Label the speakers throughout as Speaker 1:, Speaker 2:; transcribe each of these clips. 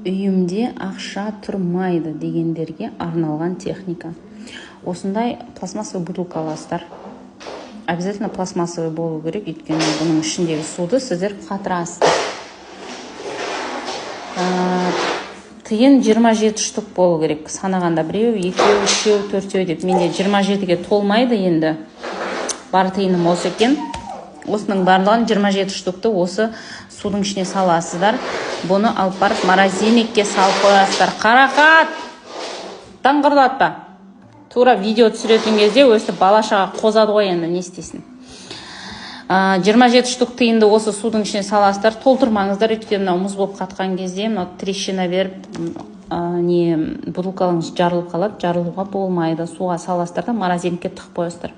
Speaker 1: үйімде ақша тұрмайды дегендерге арналған техника. Осындай пластмассовый бутылка аласыздар. Обязательно пластмассовый болу керек, өйткені бұның ішіндегі суды сіздер қатырасыздар. Тиын 27 штук болу керек. Санағанда біреу, екеу, үшеу, төртеу деп. Менде 27-ге толмайды енді. Бар тиыным осы екен. Осының барлығын 27 штукты осы судың ішіне саласыздар. Бұны алып барып морозильникке салып қоясыздар. Қарақат! Таңғырлатпа. Тура видео түсіретін кезде өстіп балашаға қозады ғой, енді не істейсің. 27 штук тиынды осы судың ішіне саласыздар. Толтырмаңыздар, өйткені мұз болып қатқан кезде трещина беріп, бутылкаларыңыз жарылып қалады. Жарылуға болмайды. Суға саласыздар да морозильникке тығып қоясыздар.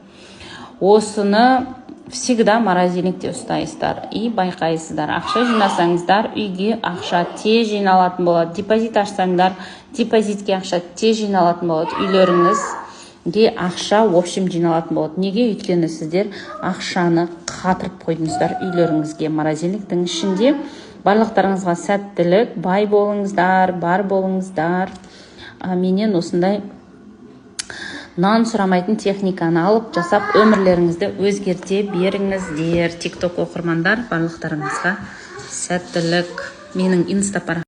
Speaker 1: Осыны всегда морозильникте ұстайсыздар и байқайсыздар. Ақша жинасаңыздар, үйге ақша тез жиналатын болады. Депозит ашсаңдар, депозитке ақша тез жиналатын болады. Үйлеріңізге ақша в общем жиналатын болады. Неге? Өйткені сіздер ақшаны қатырып қойдыңыздар үйлеріңізге. Морозильниктің ішінде барлықтарыңызға сәттілік, бай болыңыздар, бар болыңыздар. Менен осындай нан сұрамайтын техниканы алып жасап өмірлеріңізді өзгерте беріңіздер. TikTok оқырмандар, барлықтарыңызға сәттілік. Менің инстапар